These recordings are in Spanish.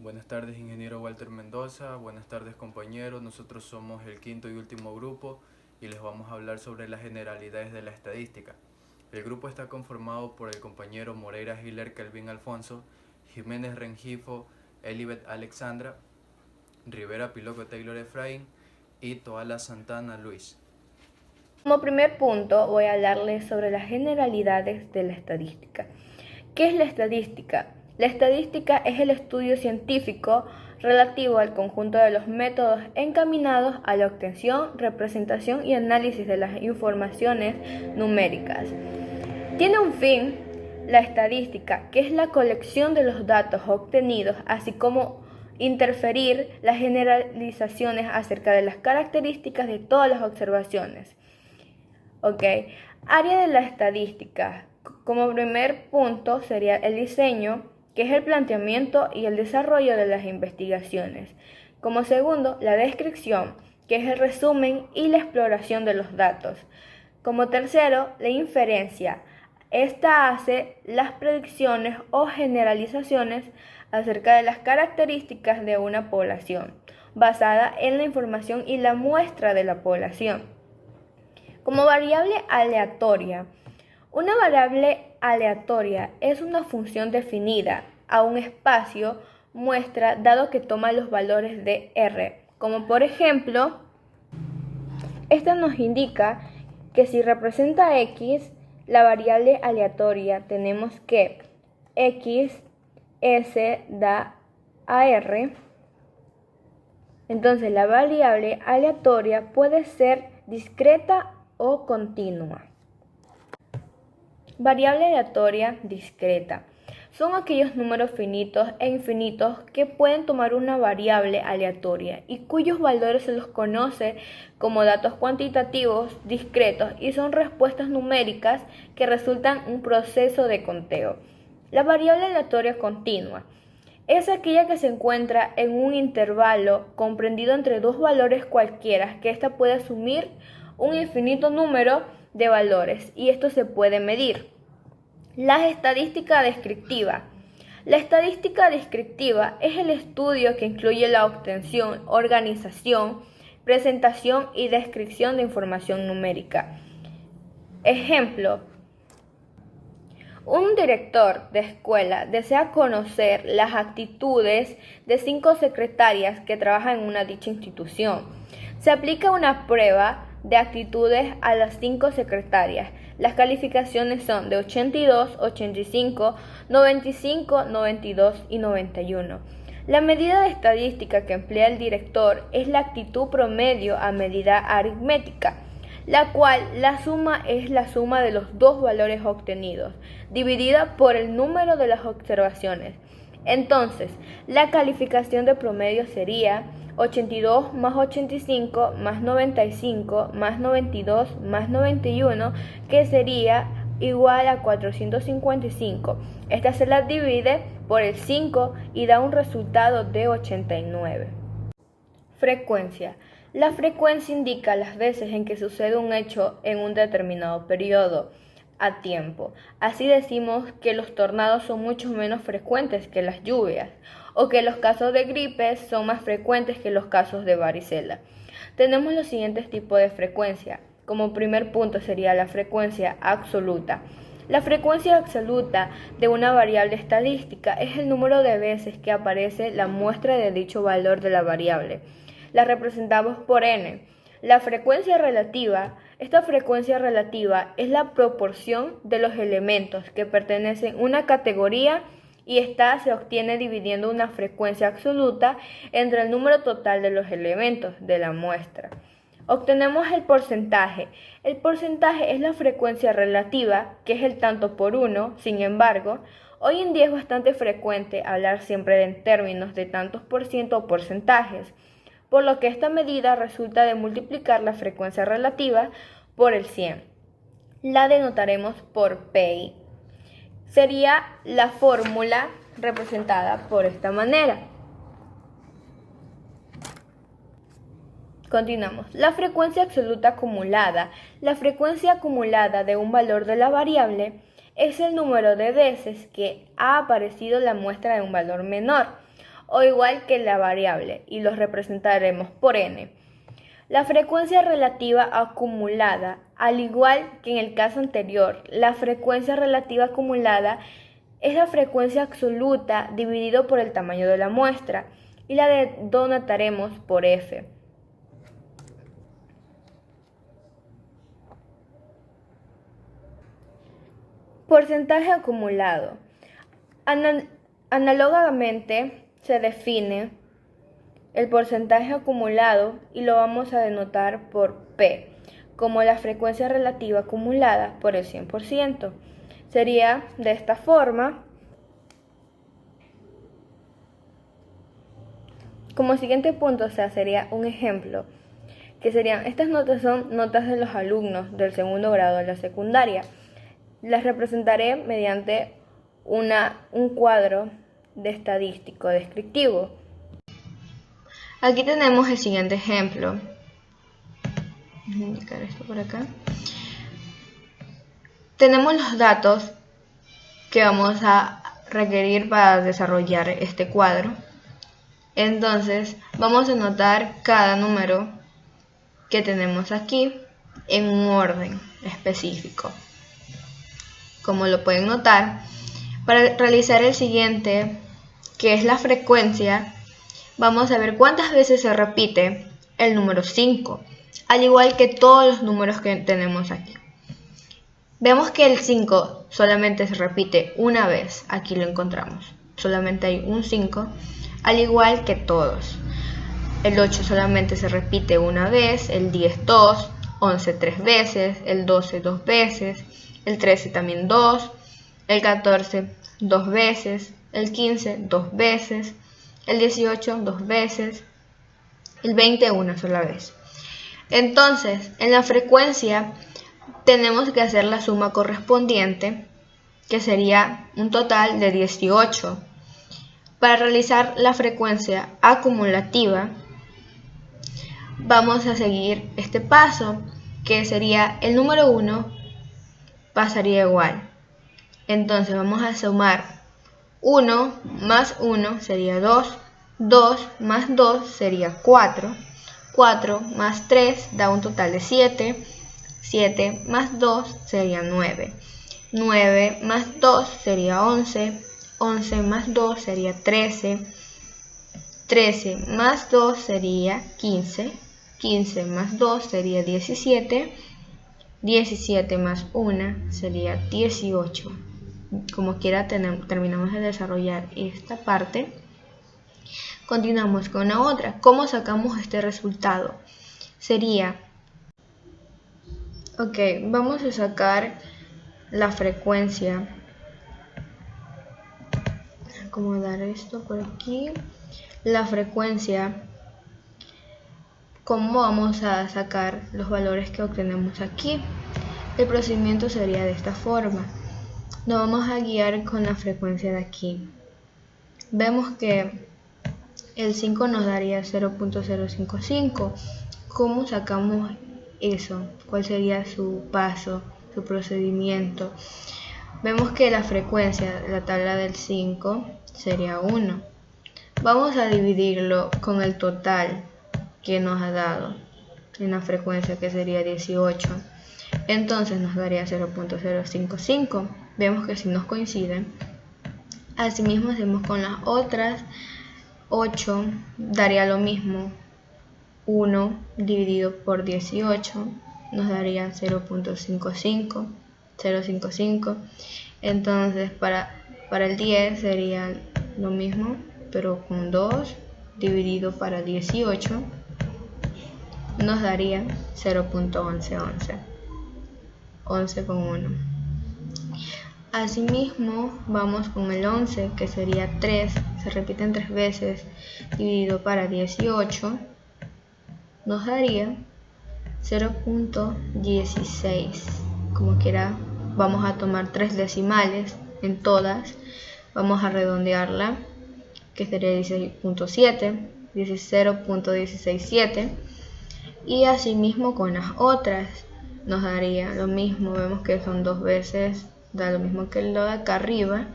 Buenas tardes, ingeniero Walter Mendoza. Buenas tardes, compañeros. Nosotros somos el quinto y último grupo y les vamos a hablar sobre las generalidades de la estadística. El grupo está conformado por el compañero Moreira Giler Kelvin Alfonso, Jiménez Rengifo, Elibet Alexandra, Rivera Piloco Taylor Efraín y Toala Santana Luis. Como primer punto voy a hablarles sobre las generalidades de la estadística. ¿Qué es la estadística? La estadística es el estudio científico relativo al conjunto de los métodos encaminados a la obtención, representación y análisis de las informaciones numéricas. Tiene un fin, la estadística, que es la colección de los datos obtenidos, así como interferir las generalizaciones acerca de las características de todas las observaciones. Área de la estadística. Como primer punto sería el diseño, que es el planteamiento y el desarrollo de las investigaciones. Como segundo, la descripción, que es el resumen y la exploración de los datos. Como tercero, la inferencia. Esta hace las predicciones o generalizaciones acerca de las características de una población, basada en la información y la muestra de la población. Como variable aleatoria. Una variable aleatoria es una función definida a un espacio muestra dado que toma los valores de R, como por ejemplo, esta nos indica que si representa X, la variable aleatoria, tenemos que X, S da a R. Entonces la variable aleatoria puede ser discreta o continua. Variable aleatoria discreta. Son aquellos números finitos e infinitos que pueden tomar una variable aleatoria y cuyos valores se los conoce como datos cuantitativos discretos y son respuestas numéricas que resultan un proceso de conteo. La variable aleatoria continua es aquella que se encuentra en un intervalo comprendido entre dos valores cualquiera, que ésta puede asumir un infinito número de valores y esto se puede medir. La estadística descriptiva. La estadística descriptiva es el estudio que incluye la obtención, organización, presentación y descripción de información numérica. Ejemplo: un director de escuela desea conocer las actitudes de 5 secretarias que trabajan en una dicha institución. Se aplica una prueba de actitudes a las 5 secretarias. Las calificaciones son de 82, 85, 95, 92 y 91. La medida de estadística que emplea el director es la actitud promedio a medida aritmética, la cual la suma es la suma de los dos valores obtenidos, dividida por el número de las observaciones. Entonces, la calificación de promedio sería 82 más 85 más 95 más 92 más 91, que sería igual a 455. Esta se la divide por el 5 y da un resultado de 89. Frecuencia. La frecuencia indica las veces en que sucede un hecho en un determinado periodo a tiempo. Así decimos que los tornados son mucho menos frecuentes que las lluvias, o que los casos de gripe son más frecuentes que los casos de varicela. Tenemos los siguientes tipos de frecuencia. Como primer punto sería la frecuencia absoluta. La frecuencia absoluta de una variable estadística es el número de veces que aparece la muestra de dicho valor de la variable. La representamos por n. La frecuencia relativa. Esta frecuencia relativa es la proporción de los elementos que pertenecen a una categoría y esta se obtiene dividiendo una frecuencia absoluta entre el número total de los elementos de la muestra. Obtenemos el porcentaje. El porcentaje es la frecuencia relativa, que es el tanto por uno. Sin embargo, hoy en día es bastante frecuente hablar siempre en términos de tantos por ciento o porcentajes, por lo que esta medida resulta de multiplicar la frecuencia relativa por el 100. La denotaremos por PI. Sería la fórmula representada por esta manera. Continuamos. La frecuencia absoluta acumulada. La frecuencia acumulada de un valor de la variable es el número de veces que ha aparecido la muestra de un valor menor. o igual que la variable, y los representaremos por n. La frecuencia relativa acumulada, al igual que en el caso anterior, la frecuencia relativa acumulada es la frecuencia absoluta dividido por el tamaño de la muestra, y la denotaremos por f. Porcentaje acumulado. Análogamente se define el porcentaje acumulado y lo vamos a denotar por P, como la frecuencia relativa acumulada por el 100%. Sería de esta forma. Como siguiente punto, sería un ejemplo, que serían, estas notas son notas de los alumnos del segundo grado de la secundaria. Las representaré mediante un cuadro de estadístico descriptivo. Aquí tenemos el siguiente ejemplo. Voy a indicar esto por acá. Tenemos los datos que vamos a requerir para desarrollar este cuadro. Entonces vamos a anotar cada número que tenemos aquí en un orden específico. Como lo pueden notar, para realizar el siguiente, que es la frecuencia, vamos a ver cuántas veces se repite el número 5, al igual que todos los números que tenemos aquí. Vemos que el 5 solamente se repite una vez, aquí lo encontramos, solamente hay un 5, al igual que todos. El 8 solamente se repite una vez, el 10 2, 11 3 veces, el 12 2 veces, el 13 también 2, el 14 2 veces, el 15 2 veces, el 18 2 veces, el 20 una sola vez. Entonces, en la frecuencia tenemos que hacer la suma correspondiente, que sería un total de 18. Para realizar la frecuencia acumulativa, vamos a seguir este paso, que sería el número 1 pasaría igual. Entonces vamos a sumar 1 más 1 sería 2, 2 más 2 sería 4, 4 más 3 da un total de 7, 7 más 2 sería 9, 9 más 2 sería 11, 11 más 2 sería 13, 13 más 2 sería 15, 15 más 2 sería 17, 17 más 1 sería 18. Como quiera terminamos de desarrollar esta parte. Continuamos con la otra. ¿Cómo sacamos este resultado? Sería, vamos a sacar la frecuencia. Acomodar esto por aquí. La frecuencia. ¿Cómo vamos a sacar los valores que obtenemos aquí? El procedimiento sería de esta forma. Nos vamos a guiar con la frecuencia de aquí. Vemos que el 5 nos daría 0.055. ¿Cómo sacamos eso? ¿Cuál sería su paso, su procedimiento? Vemos que la frecuencia de la tabla del 5 sería 1. Vamos a dividirlo con el total que nos ha dado en la frecuencia, que sería 18. Entonces nos daría 0.055. Vemos que si nos coinciden. Asimismo hacemos con las otras. 8 daría lo mismo. 1 dividido por 18 nos daría 0.55. 0.55. Entonces para el 10 sería lo mismo, pero con 2 dividido para 18 nos daría 0.1111. 11 con 1. Asimismo vamos con el 11, que sería 3, se repiten 3 veces, dividido para 18 nos daría 0.16. Como quiera, vamos a tomar 3 decimales en todas, vamos a redondearla, que sería 16.7, 0.167. Y asimismo con las otras nos daría lo mismo. Vemos que son 2 veces, da lo mismo que lo de acá arriba,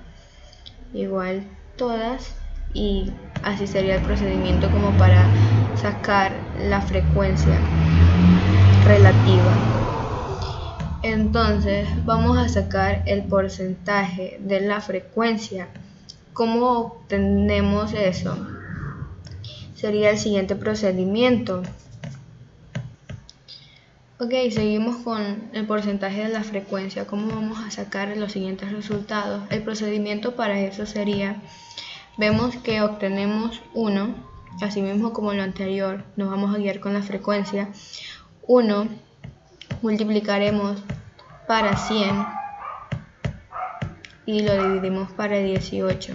igual todas, y Así sería el procedimiento como para sacar la frecuencia relativa. Entonces vamos a sacar el porcentaje de la frecuencia. ¿Cómo obtenemos eso? Sería el siguiente procedimiento. Ok, seguimos con el porcentaje de la frecuencia. ¿Cómo vamos a sacar los siguientes resultados? El procedimiento para eso sería, vemos que obtenemos 1, así mismo como lo anterior, nos vamos a guiar con la frecuencia. 1 multiplicaremos para 100 y lo dividimos para 18.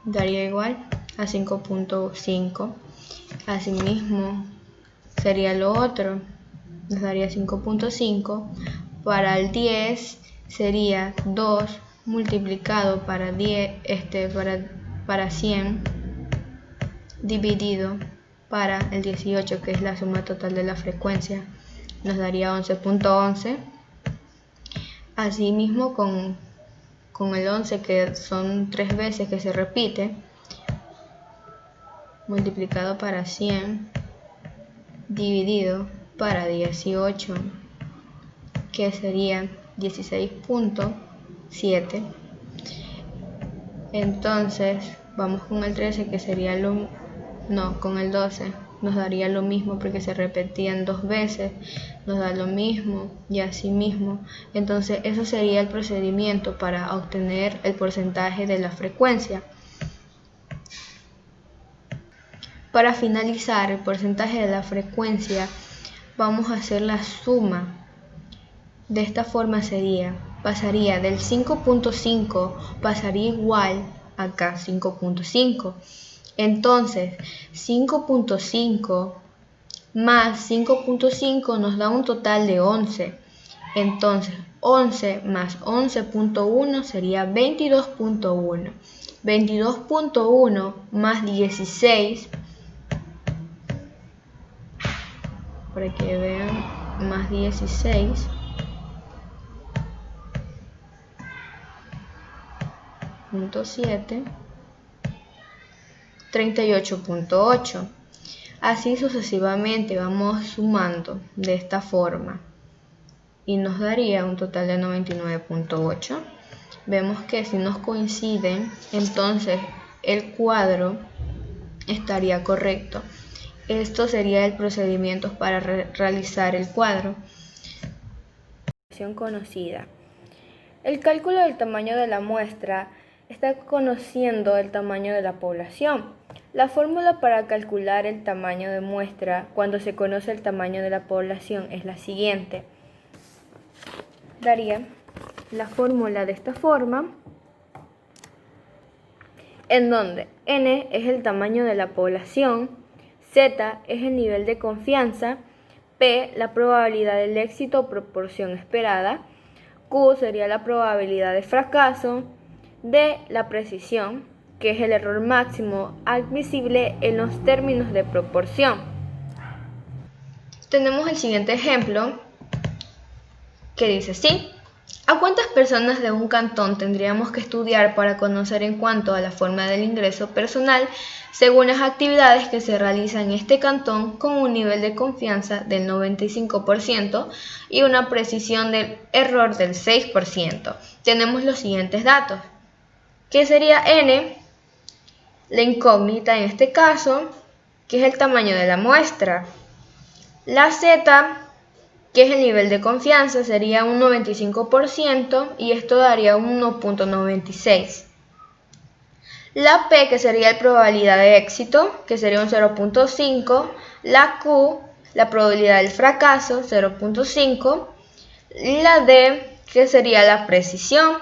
Daría igual a 5.5. Asimismo sería lo otro, nos daría 5.5. Para el 10 sería 2 multiplicado para 100 dividido para el 18, que es la suma total de la frecuencia, nos daría 11.11. Asimismo con el 11, que son 3 veces que se repite, multiplicado para 100 dividido para 18, que sería 16.7. Entonces vamos con el 13, que sería con el 12 nos daría lo mismo porque se repetían 2 veces, nos da lo mismo y así mismo. Entonces eso sería el procedimiento para obtener el porcentaje de la frecuencia. Para finalizar el porcentaje de la frecuencia, vamos a hacer la suma. De esta forma pasaría del 5.5, pasaría igual acá 5.5. Entonces 5.5 más 5.5 nos da un total de 11. Entonces 11 más 11.1 sería 22.1. 22.1 más 16, para que vean, más 16 .7, 38.8. Así sucesivamente vamos sumando de esta forma y nos daría un total de 99.8. Vemos que si nos coinciden, entonces el cuadro estaría correcto. Esto sería el procedimiento para realizar el cuadro. Conocida. El cálculo del tamaño de la muestra está conociendo el tamaño de la población. La fórmula para calcular el tamaño de muestra cuando se conoce el tamaño de la población es la siguiente. Daría la fórmula de esta forma, en donde n es el tamaño de la población, z es el nivel de confianza, p la probabilidad del éxito o proporción esperada, q sería la probabilidad de fracaso, d la precisión, que es el error máximo admisible en los términos de proporción. Tenemos el siguiente ejemplo que dice así: ¿a cuántas personas de un cantón tendríamos que estudiar para conocer en cuanto a la forma del ingreso personal según las actividades que se realizan en este cantón con un nivel de confianza del 95% y una precisión del error del 6%? Tenemos los siguientes datos, que sería n, la incógnita en este caso, que es el tamaño de la muestra, la z, que es el nivel de confianza, sería un 95% y esto daría un 1.96. La p, que sería la probabilidad de éxito, que sería un 0.5. La q, la probabilidad del fracaso, 0.5. Y la d, que sería la precisión,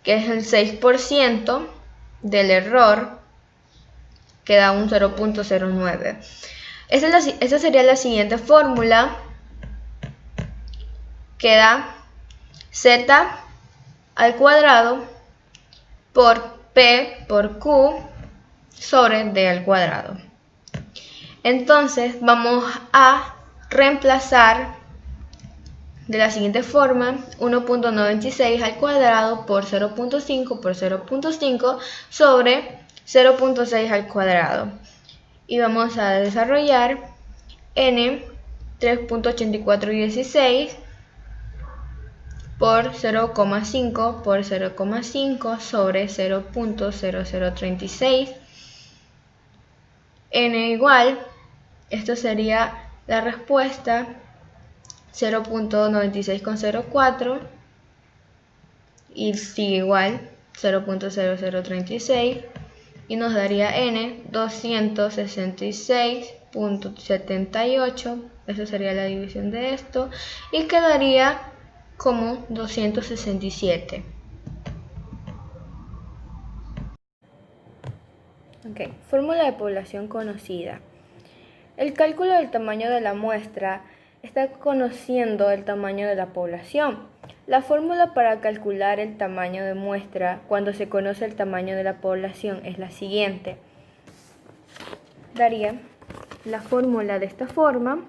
que es el 6% del error, que da un 0.09. Esa sería la siguiente fórmula, que da z al cuadrado por p por q sobre d al cuadrado. Entonces vamos a reemplazar de la siguiente forma: 1.96 al cuadrado por 0.5 por 0.5 sobre 0.6 al cuadrado. Y vamos a desarrollar n 3.8416 por 0,5 por 0,5 sobre 0.0036. N igual, esto sería la respuesta 0.9604 y sigue igual 0.0036 y nos daría n 266.78. Esa sería la división de esto y quedaría como 267. Fórmula de población conocida. El cálculo del tamaño de la muestra está conociendo el tamaño de la población. La fórmula para calcular el tamaño de muestra cuando se conoce el tamaño de la población es la siguiente. Daría la fórmula de esta forma,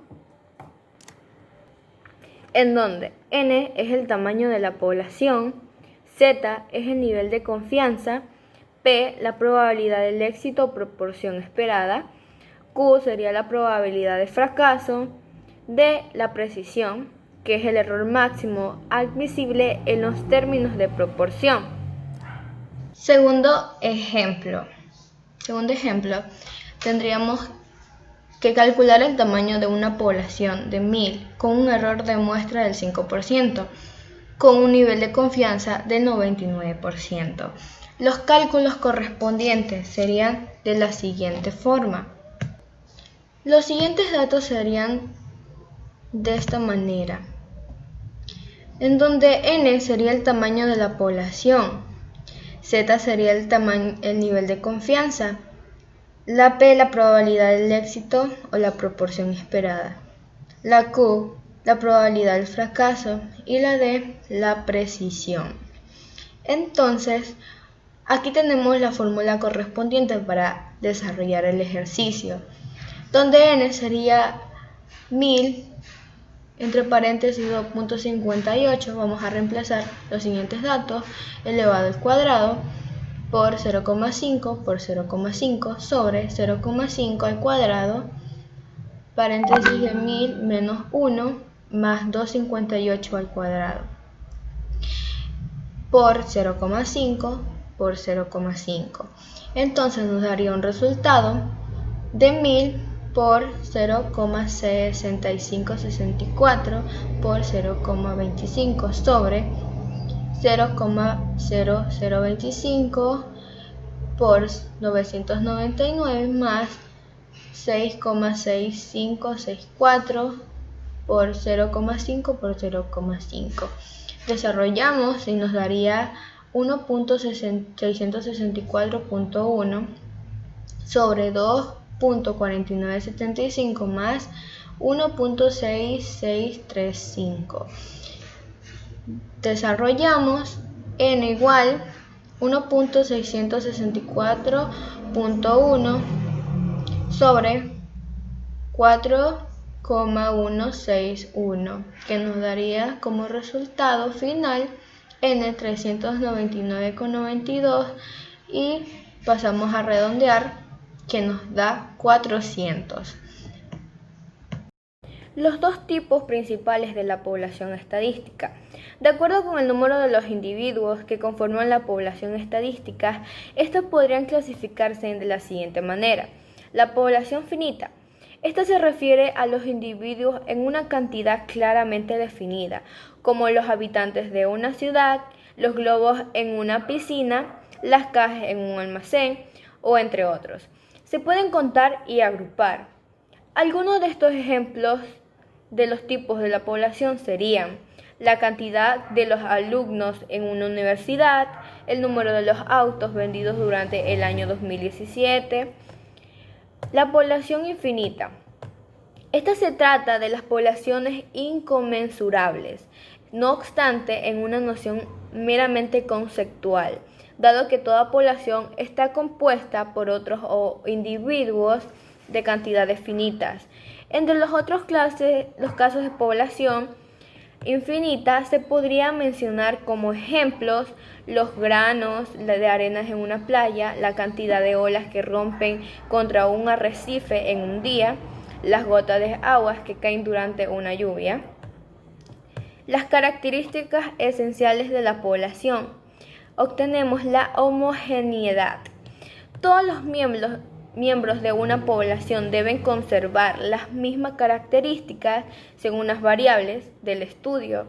en donde n es el tamaño de la población, z es el nivel de confianza, p la probabilidad del éxito o proporción esperada, q sería la probabilidad de fracaso, d la precisión, que es el error máximo admisible en los términos de proporción. Segundo ejemplo, tendríamos que calcular el tamaño de una población de 1000 con un error de muestra del 5%, con un nivel de confianza del 99%. Los cálculos correspondientes serían de la siguiente forma. Los siguientes datos serían de esta manera, en donde n sería el tamaño de la población, z sería el nivel de confianza, la p la probabilidad del éxito o la proporción esperada, la q la probabilidad del fracaso y la d la precisión. Entonces, aquí tenemos la fórmula correspondiente para desarrollar el ejercicio, donde n sería 1000 entre paréntesis 2.58. Vamos a reemplazar los siguientes datos: elevado al cuadrado por 0,5 por 0,5 sobre 0,5 al cuadrado, paréntesis de 1000 menos 1 más 258 al cuadrado, por 0,5 por 0,5. Entonces nos daría un resultado de 1000 por 0,6564 por 0,25 sobre 0,0025 por 999 más 6,6564 por 0,5 por 0,5. Desarrollamos y nos daría 1.664.1 sobre 2.4975 más 1.6635. Desarrollamos n igual 1.664.1 sobre 4,161, que nos daría como resultado final n 399,92 y pasamos a redondear, que nos da 400. Los dos tipos principales de la población estadística. De acuerdo con el número de los individuos que conforman la población estadística, estos podrían clasificarse de la siguiente manera. La población finita. Esta se refiere a los individuos en una cantidad claramente definida, como los habitantes de una ciudad, los globos en una piscina, las cajas en un almacén, o entre otros. Se pueden contar y agrupar. Algunos de estos ejemplos de los tipos de la población serían la cantidad de los alumnos en una universidad, el número de los autos vendidos durante el año 2017. La población infinita. Esta se trata de las poblaciones inconmensurables, no obstante en una noción meramente conceptual, dado que toda población está compuesta por otros o individuos de cantidades finitas. Entre los otros casos de población infinita, se podría mencionar como ejemplos los granos de arenas en una playa, la cantidad de olas que rompen contra un arrecife en un día, las gotas de agua que caen durante una lluvia. Las características esenciales de la población. Obtenemos la homogeneidad. Todos los miembros de una población deben conservar las mismas características según las variables del estudio.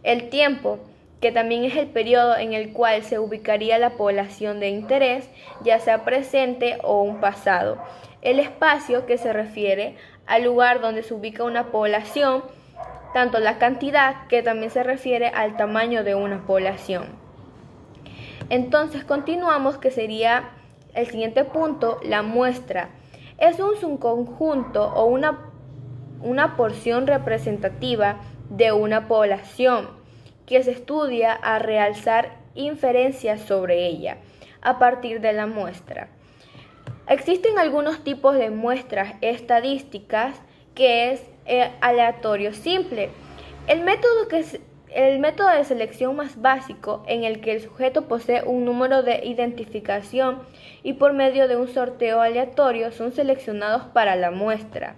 El tiempo, que también es el periodo en el cual se ubicaría la población de interés, ya sea presente o un pasado. El espacio, que se refiere al lugar donde se ubica una población, tanto la cantidad, que también se refiere al tamaño de una población. Entonces continuamos, que sería el siguiente punto, la muestra. Es un subconjunto o una porción representativa de una población que se estudia a realizar inferencias sobre ella a partir de la muestra. Existen algunos tipos de muestras estadísticas, que es aleatorio simple. El método de selección más básico, en el que el sujeto posee un número de identificación y por medio de un sorteo aleatorio son seleccionados para la muestra.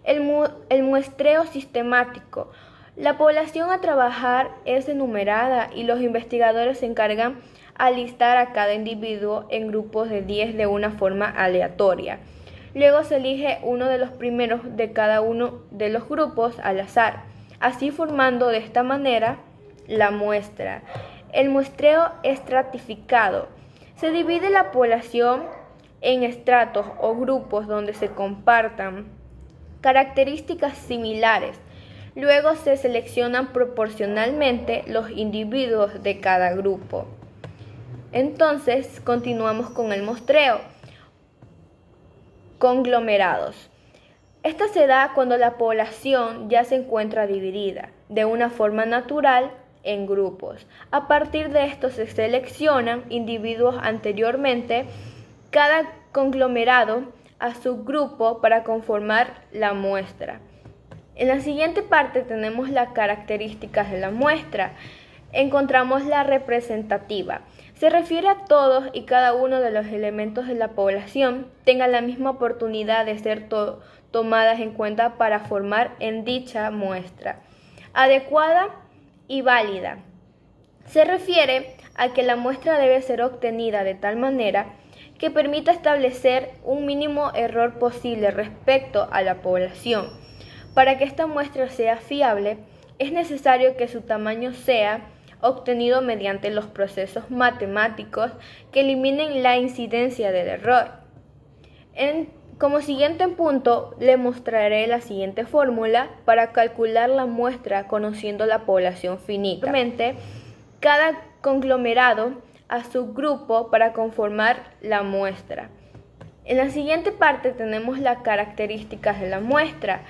El muestreo sistemático. La población a trabajar es enumerada y los investigadores se encargan a listar a cada individuo en grupos de 10 de una forma aleatoria. Luego se elige uno de los primeros de cada uno de los grupos al azar, así formando de esta manera la muestra. El muestreo estratificado. Se divide la población en estratos o grupos donde se compartan características similares. Luego se seleccionan proporcionalmente los individuos de cada grupo. Entonces continuamos con el muestreo. Conglomerados. Esta se da cuando la población ya se encuentra dividida de una forma natural en grupos. A partir de esto se seleccionan individuos anteriormente, cada conglomerado a su grupo para conformar la muestra. En la siguiente parte tenemos las características de la muestra. Encontramos la representativa. Se refiere a todos y cada uno de los elementos de la población tengan la misma oportunidad de ser tomadas en cuenta para formar en dicha muestra. Adecuada y válida. Se refiere a que la muestra debe ser obtenida de tal manera que permita establecer un mínimo error posible respecto a la población. Para que esta muestra sea fiable, es necesario que su tamaño sea obtenido mediante los procesos matemáticos que eliminen la incidencia del error. Como siguiente punto, le mostraré la siguiente fórmula para calcular la muestra conociendo la población finita. Cada conglomerado a su grupo para conformar la muestra. En la siguiente parte tenemos las características de la muestra.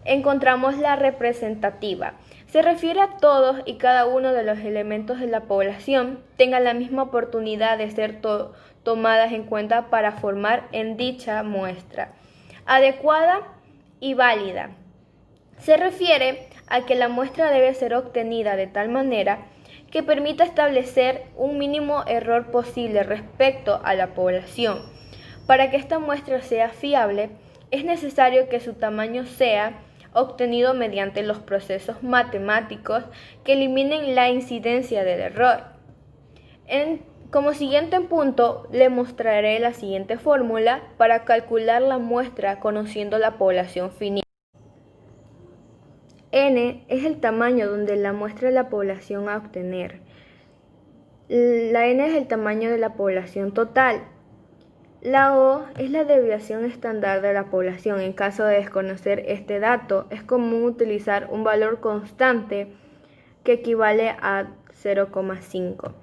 Encontramos la representativa. Se refiere a todos y cada uno de los elementos de la población tengan la misma oportunidad de ser tomadas en cuenta para formar en dicha muestra. Adecuada y válida. Se refiere a que la muestra debe ser obtenida de tal manera que permita establecer un mínimo error posible respecto a la población. Para que esta muestra sea fiable, es necesario que su tamaño sea obtenido mediante los procesos matemáticos que eliminen la incidencia del error. Como siguiente punto, le mostraré la siguiente fórmula para calcular la muestra conociendo la población finita. N es el tamaño donde la muestra de la población a obtener. La N es el tamaño de la población total. La O es la desviación estándar de la población. En caso de desconocer este dato, es común utilizar un valor constante que equivale a 0,5.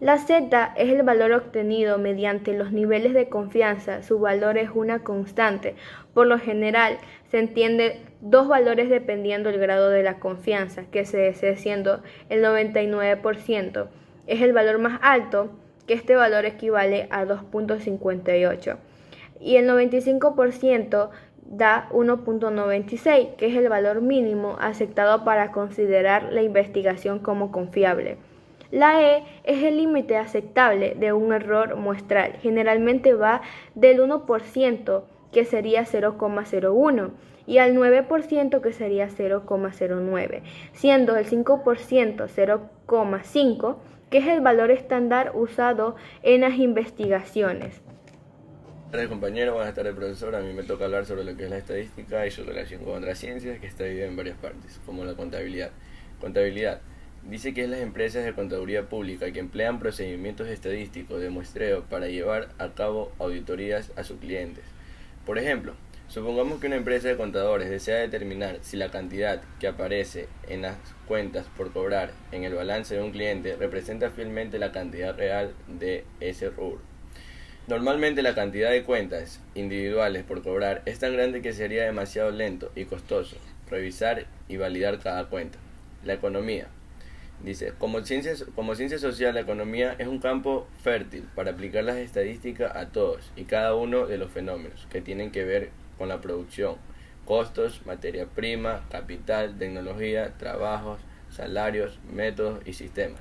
La Z es el valor obtenido mediante los niveles de confianza. Su valor es una constante. Por lo general, se entiende dos valores dependiendo del grado de la confianza, que se desee siendo el 99%. Es el valor más alto, que este valor equivale a 2.58, y el 95% da 1.96, que es el valor mínimo aceptado para considerar la investigación como confiable. La E es el límite aceptable de un error muestral. Generalmente va del 1%, que sería 0,01, y al 9%, que sería 0,09, siendo el 5% 0,5, que es el valor estándar usado en las investigaciones. Buenas tardes, compañero, buenas tardes, profesor. A mí me toca hablar sobre lo que es la estadística y su relación con otras ciencias, que está dividida en varias partes, como la contabilidad. Contabilidad dice que es las empresas de contaduría pública que emplean procedimientos estadísticos de muestreo para llevar a cabo auditorías a sus clientes. Por ejemplo, supongamos que una empresa de contadores desea determinar si la cantidad que aparece en las cuentas por cobrar en el balance de un cliente representa fielmente la cantidad real de ese rubro. Normalmente la cantidad de cuentas individuales por cobrar es tan grande que sería demasiado lento y costoso revisar y validar cada cuenta. La economía. Dice, como ciencia social, la economía es un campo fértil para aplicar las estadísticas a todos y cada uno de los fenómenos que tienen que ver con la producción, costos, materia prima, capital, tecnología, trabajos, salarios, métodos y sistemas.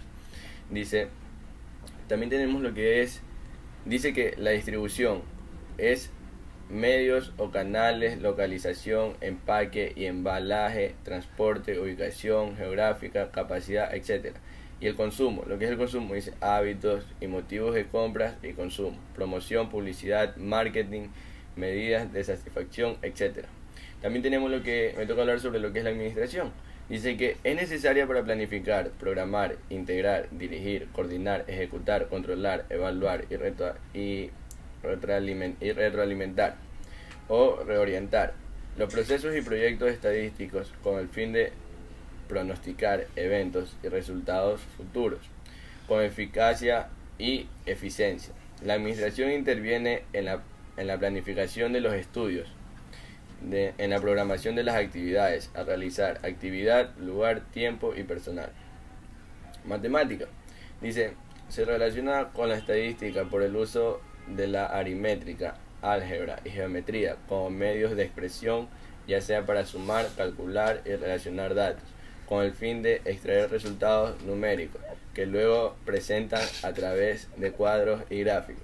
Dice, también tenemos lo que es, dice que la distribución es medios o canales, localización, empaque y embalaje, transporte, ubicación geográfica, capacidad, etc. Y el consumo, lo que es el consumo, dice hábitos y motivos de compras y consumo, promoción, publicidad, marketing, medidas de satisfacción, etc. También tenemos lo que me toca hablar sobre lo que es la administración. Dice que es necesaria para planificar, programar, integrar, dirigir, coordinar, ejecutar, controlar, evaluar y retroalimentar o reorientar los procesos y proyectos estadísticos con el fin de pronosticar eventos y resultados futuros con eficacia y eficiencia. La administración interviene en la planificación de los estudios, en la programación de las actividades a realizar, actividad, lugar, tiempo y personal. Matemática. Dice, se relaciona con la estadística por el uso de la aritmética, álgebra y geometría como medios de expresión, ya sea para sumar, calcular y relacionar datos, con el fin de extraer resultados numéricos, que luego presentan a través de cuadros y gráficos.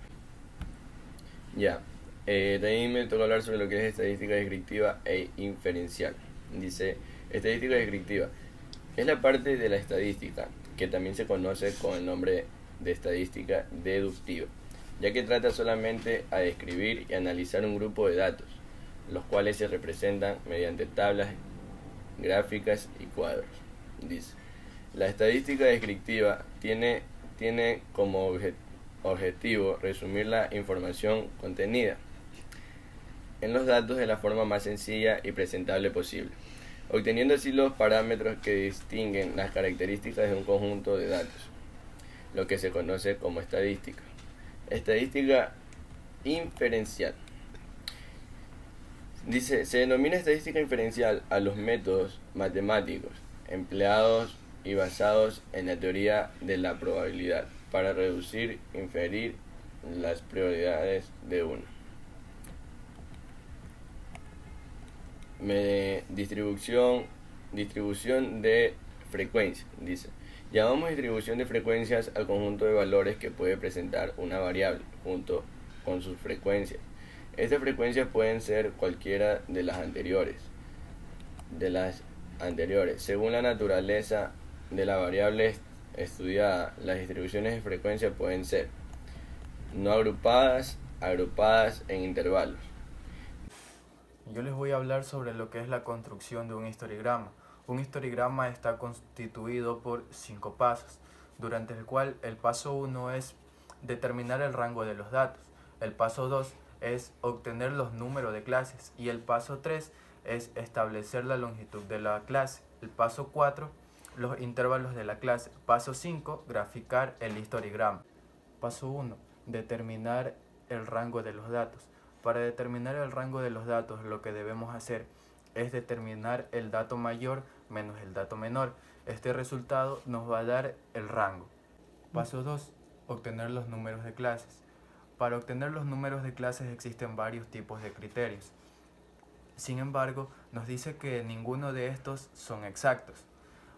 Ya, también me toca hablar sobre lo que es estadística descriptiva e inferencial. Dice, estadística descriptiva es la parte de la estadística que también se conoce con el nombre de estadística deductiva, ya que trata solamente a describir y analizar un grupo de datos, los cuales se representan mediante tablas, gráficas y cuadros. Dice, la estadística descriptiva tiene como objetivo resumir la información contenida en los datos de la forma más sencilla y presentable posible, obteniendo así los parámetros que distinguen las características de un conjunto de datos, lo que se conoce como estadística. Estadística inferencial. Dice, se denomina estadística inferencial a los métodos matemáticos empleados y basados en la teoría de la probabilidad para reducir, inferir las probabilidades de uno. Distribución de frecuencia, dice. Llamamos distribución de frecuencias al conjunto de valores que puede presentar una variable junto con sus frecuencias. Estas frecuencias pueden ser cualquiera de las anteriores. Según la naturaleza de la variable estudiada, las distribuciones de frecuencia pueden ser no agrupadas, agrupadas en intervalos. Yo les voy a hablar sobre lo que es la construcción de un histograma. Un histograma está constituido por 5 pasos, durante el cual el paso 1 es determinar el rango de los datos, el paso 2 es obtener los números de clases y el paso 3 es establecer la longitud de la clase, el paso 4 los intervalos de la clase, paso 5 graficar el histograma. Paso 1 determinar el rango de los datos. Para determinar el rango de los datos, lo que debemos hacer es determinar el dato mayor menos el dato menor. Este resultado nos va a dar el rango. Paso 2. Obtener los números de clases. Para obtener los números de clases existen varios tipos de criterios. Sin embargo, nos dice que ninguno de estos son exactos.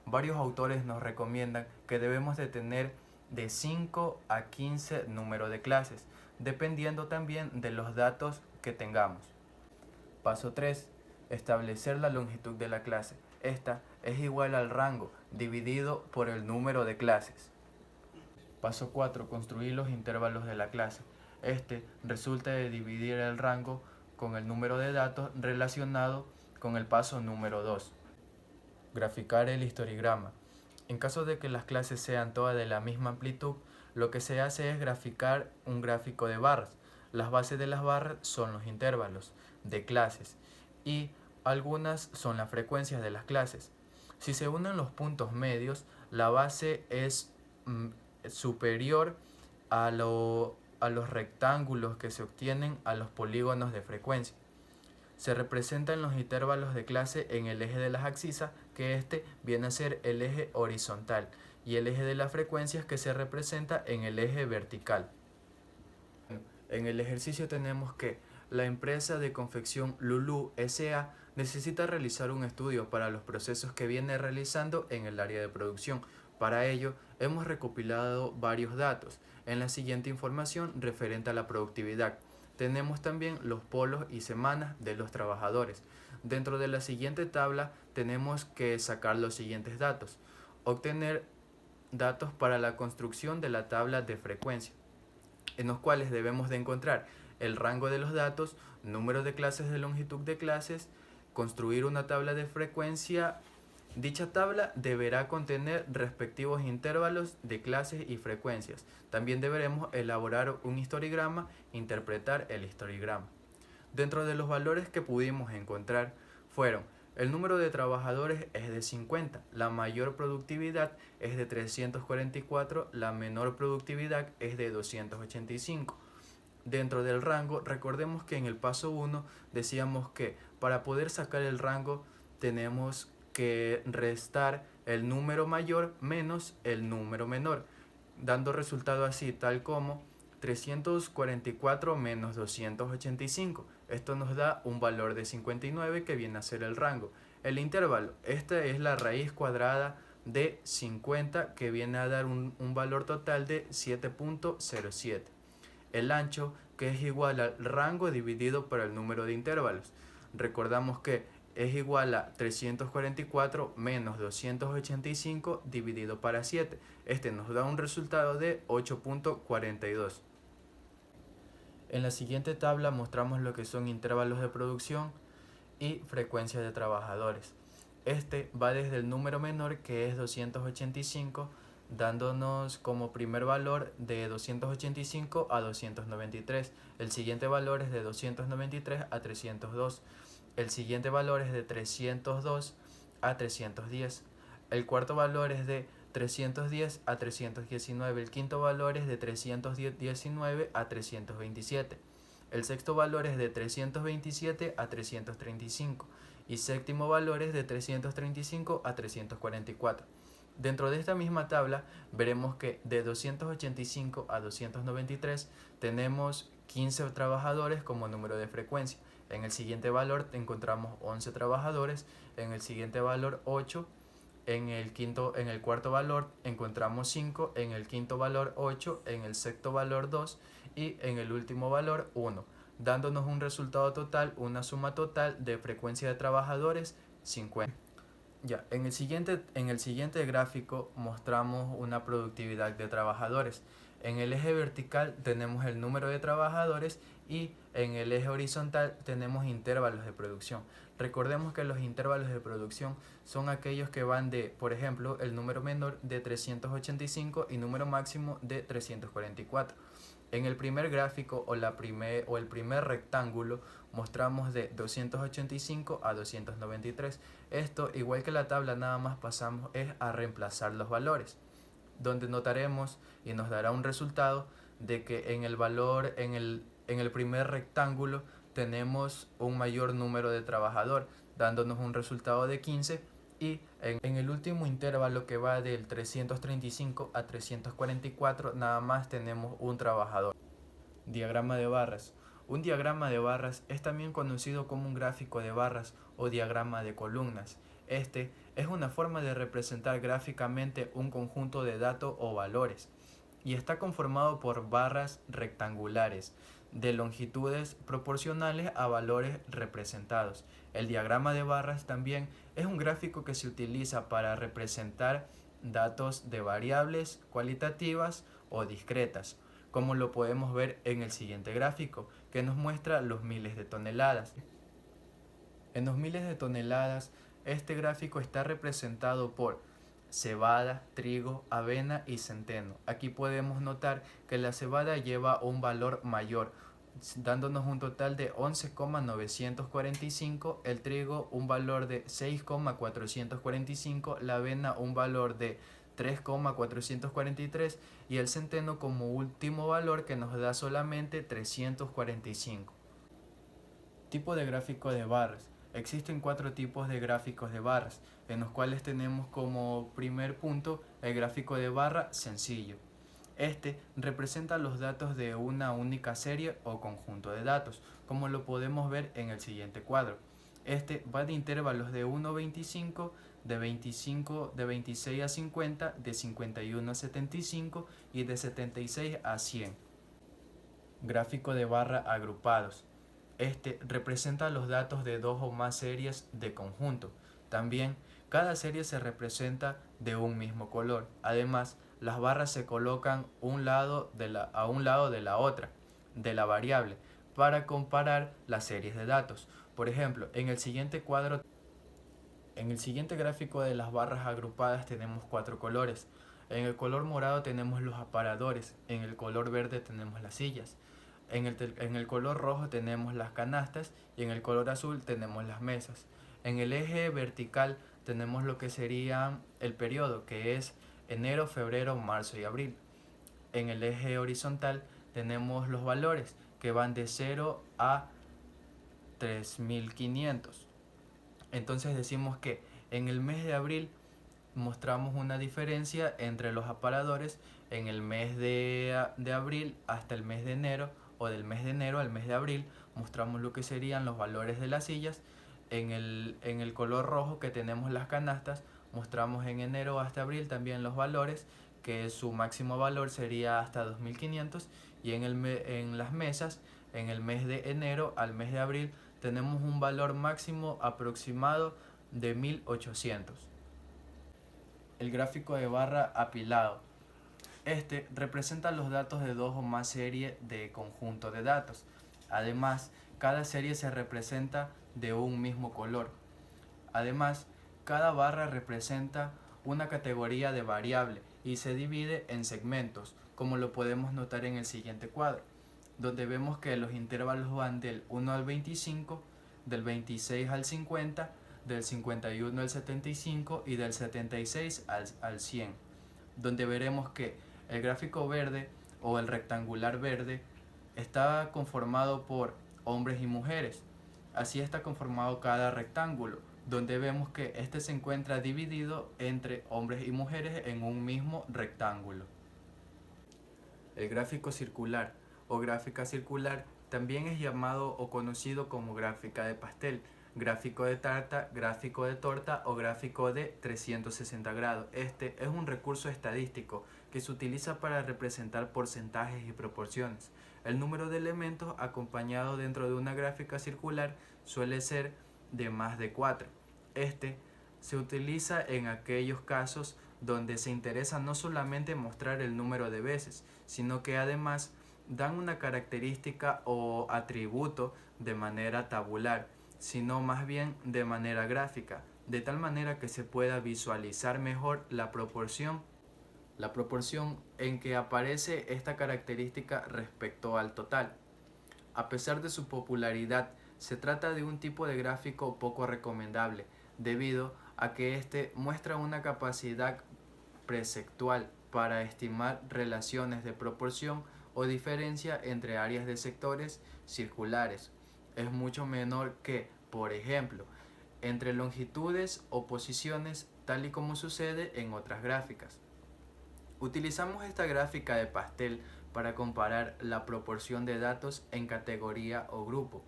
Varios autores nos recomiendan que debemos de tener de 5 a 15 números de clases, dependiendo también de los datos que tengamos. Paso 3. Establecer la longitud de la clase. Esta es igual al rango dividido por el número de clases. Paso 4. Construir los intervalos de la clase. Este resulta de dividir el rango con el número de datos relacionado con el paso número 2. Graficar el histograma. En caso de que las clases sean todas de la misma amplitud, lo que se hace es graficar un gráfico de barras. Las bases de las barras son los intervalos de clases y algunas son las frecuencias de las clases. Si se unen los puntos medios, la base es superior a los rectángulos que se obtienen a los polígonos de frecuencia. Se representan los intervalos de clase en el eje de las abscisas, que este viene a ser el eje horizontal, y el eje de las frecuencias, que se representa en el eje vertical. En el ejercicio tenemos que la empresa de confección Lulú S.A. necesita realizar un estudio para los procesos que viene realizando en el área de producción. Para ello, hemos recopilado varios datos en la siguiente información referente a la productividad. Tenemos también los polos y semanas de los trabajadores. Dentro de la siguiente tabla tenemos que sacar los siguientes datos. Obtener datos para la construcción de la tabla de frecuencia, en los cuales debemos de encontrar el rango de los datos, número de clases de longitud de clases, construir una tabla de frecuencia. Dicha tabla deberá contener respectivos intervalos de clases y frecuencias. También deberemos elaborar un histograma e interpretar el histograma. Dentro de los valores que pudimos encontrar fueron: el número de trabajadores es de 50, la mayor productividad es de 344, la menor productividad es de 285. Dentro del rango, recordemos que en el paso 1 decíamos que para poder sacar el rango tenemos que restar el número mayor menos el número menor, dando resultado así tal como 344 menos 285. Esto nos da un valor de 59, que viene a ser el rango. El intervalo, esta es la raíz cuadrada de 50, que viene a dar un valor total de 7.07. El ancho, que es igual al rango dividido por el número de intervalos. Recordamos que es igual a 344 menos 285 dividido para 7. Este nos da un resultado de 8.42. En la siguiente tabla mostramos lo que son intervalos de producción y frecuencia de trabajadores. Este va desde el número menor, que es 285, dándonos como primer valor de 285 a 293. El siguiente valor es de 293 a 302. El siguiente valor es de 302 a 310. El cuarto valor es de 310 a 319. El quinto valor es de 319 a 327. El sexto valor es de 327 a 335. Y séptimo valor es de 335 a 344. Dentro de esta misma tabla veremos que de 285 a 293 tenemos 15 trabajadores como número de frecuencia. En el siguiente valor encontramos 11 trabajadores, en el siguiente valor 8, en el cuarto valor encontramos 5, en el quinto valor 8, en el sexto valor 2 y en el último valor 1, dándonos un resultado total, una suma total de frecuencia de trabajadores 50. Ya, en el siguiente gráfico mostramos una productividad de trabajadores. En el eje vertical tenemos el número de trabajadores y en el eje horizontal tenemos intervalos de producción. Recordemos que los intervalos de producción son aquellos que van de, por ejemplo, el número menor de 385 y número máximo de 344. En el primer gráfico o el primer rectángulo mostramos de 285 a 293. Esto, igual que la tabla, nada más pasamos es a reemplazar los valores, donde notaremos y nos dará un resultado de que en el primer rectángulo tenemos un mayor número de trabajador, dándonos un resultado de 15, y en el último intervalo, que va del 335 a 344, nada más tenemos un trabajador. Diagrama de barras. Un diagrama de barras es también conocido como un gráfico de barras o diagrama de columnas. Este es una forma de representar gráficamente un conjunto de datos o valores y está conformado por barras rectangulares de longitudes proporcionales a valores representados. El diagrama de barras también es un gráfico que se utiliza para representar datos de variables cualitativas o discretas, como lo podemos ver en el siguiente gráfico, que nos muestra los miles de toneladas. En los miles de toneladas, este gráfico está representado por cebada, trigo, avena y centeno. Aquí podemos notar que la cebada lleva un valor mayor, dándonos un total de 11,945, el trigo un valor de 6,445, la avena un valor de 3,443 y el centeno como último valor que nos da solamente 345. Tipo de gráfico de barras. Existen 4 tipos de gráficos de barras, en los cuales tenemos como primer punto el gráfico de barra sencillo. Este representa los datos de una única serie o conjunto de datos, como lo podemos ver en el siguiente cuadro. Este va de intervalos de 1 a 25, de 26 a 50, de 51 a 75 y de 76 a 100. Gráfico de barra agrupados. Este representa los datos de 2 o más series de conjunto. También, cada serie se representa de un mismo color. Además, las barras se colocan a un lado de la otra, de la variable, para comparar las series de datos. Por ejemplo, en el siguiente gráfico de las barras agrupadas tenemos 4 colores. En el color morado tenemos los aparadores, en el color verde tenemos las sillas. En el color rojo tenemos las canastas y en el color azul tenemos las mesas. En el eje vertical tenemos lo que sería el periodo, que es enero, febrero, marzo y abril. En el eje horizontal tenemos los valores, que van de 0 a 3500. Entonces decimos que en el mes de abril mostramos una diferencia entre los aparadores en el mes de abril hasta el mes de enero, o del mes de enero al mes de abril mostramos lo que serían los valores de las sillas. En el color rojo que tenemos las canastas, mostramos en enero hasta abril también los valores, que su máximo valor sería hasta 2500, y en las mesas, en el mes de enero al mes de abril, tenemos un valor máximo aproximado de 1800. El gráfico de barra apilado. Este representa los datos de 2 o más series de conjunto de datos. Además, cada serie se representa de un mismo color. Además, cada barra representa una categoría de variable y se divide en segmentos, como lo podemos notar en el siguiente cuadro, donde vemos que los intervalos van del 1 al 25, del 26 al 50, del 51 al 75 y del 76 al 100, donde veremos que el gráfico verde o el rectangular verde está conformado por hombres y mujeres. Así está conformado cada rectángulo, donde vemos que este se encuentra dividido entre hombres y mujeres en un mismo rectángulo. El gráfico circular o gráfica circular también es llamado o conocido como gráfica de pastel, gráfico de tarta, gráfico de torta o gráfico de 360 grados. Este es un recurso estadístico que se utiliza para representar porcentajes y proporciones. El número de elementos acompañado dentro de una gráfica circular suele ser de más de 4. Este se utiliza en aquellos casos donde se interesa no solamente mostrar el número de veces, sino que además dan una característica o atributo de manera tabular, sino más bien de manera gráfica, de tal manera que se pueda visualizar mejor la proporción en que aparece esta característica respecto al total. A pesar de su popularidad, se trata de un tipo de gráfico poco recomendable, debido a que éste muestra una capacidad perceptual para estimar relaciones de proporción o diferencia entre áreas de sectores circulares. Es mucho menor que, por ejemplo, entre longitudes o posiciones, tal y como sucede en otras gráficas. Utilizamos esta gráfica de pastel para comparar la proporción de datos en categoría o grupo.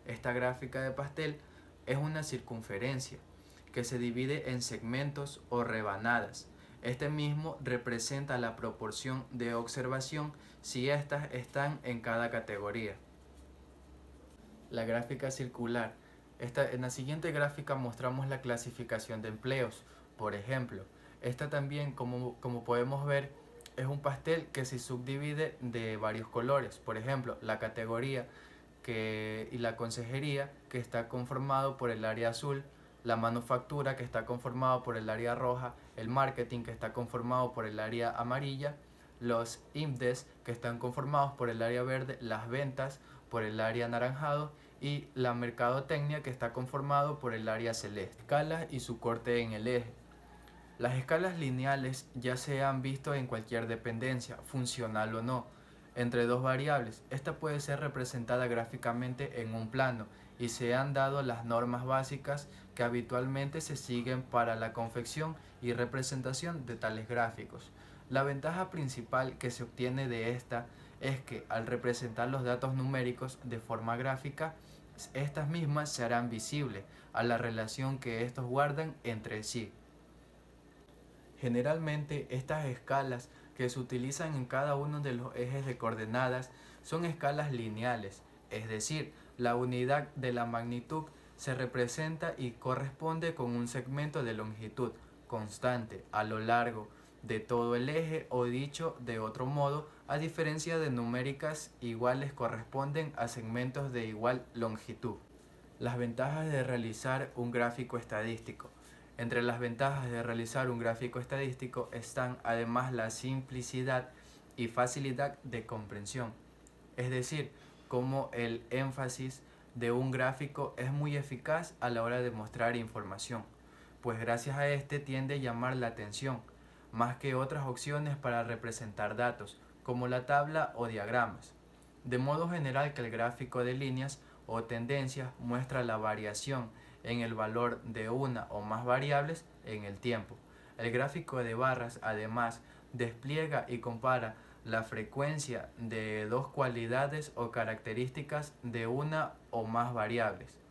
Esta gráfica de pastel es una circunferencia que se divide en segmentos o rebanadas. Este mismo representa la proporción de observación si éstas están en cada categoría. La gráfica circular. En la siguiente gráfica mostramos la clasificación de empleos. Por ejemplo, esta también, como podemos ver, es un pastel que se subdivide de varios colores. Por ejemplo, la categoría y la consejería, que está conformado por el área azul, la manufactura, que está conformado por el área roja, el marketing, que está conformado por el área amarilla, los IMDES, que están conformados por el área verde, las ventas por el área anaranjado y la mercadotecnia, que está conformado por el área celeste. Escalas y su corte en el eje. Las escalas lineales ya se han visto en cualquier dependencia, funcional o no, entre dos variables. Esta puede ser representada gráficamente en un plano y se han dado las normas básicas que habitualmente se siguen para la confección y representación de tales gráficos. La ventaja principal que se obtiene de esta es que al representar los datos numéricos de forma gráfica, estas mismas se harán visibles a la relación que estos guardan entre sí. Generalmente estas escalas que se utilizan en cada uno de los ejes de coordenadas son escalas lineales, es decir, la unidad de la magnitud se representa y corresponde con un segmento de longitud constante a lo largo de todo el eje, o dicho de otro modo, a diferencia de numéricas iguales, corresponden a segmentos de igual longitud. Las ventajas de realizar un gráfico estadístico. Entre las ventajas de realizar un gráfico estadístico están además la simplicidad y facilidad de comprensión, es decir, como el énfasis de un gráfico es muy eficaz a la hora de mostrar información, pues gracias a este tiende a llamar la atención, más que otras opciones para representar datos, como la tabla o diagramas. De modo general, que el gráfico de líneas o tendencias muestra la variación en el valor de una o más variables en el tiempo. El gráfico de barras además despliega y compara la frecuencia de dos cualidades o características de una o más variables.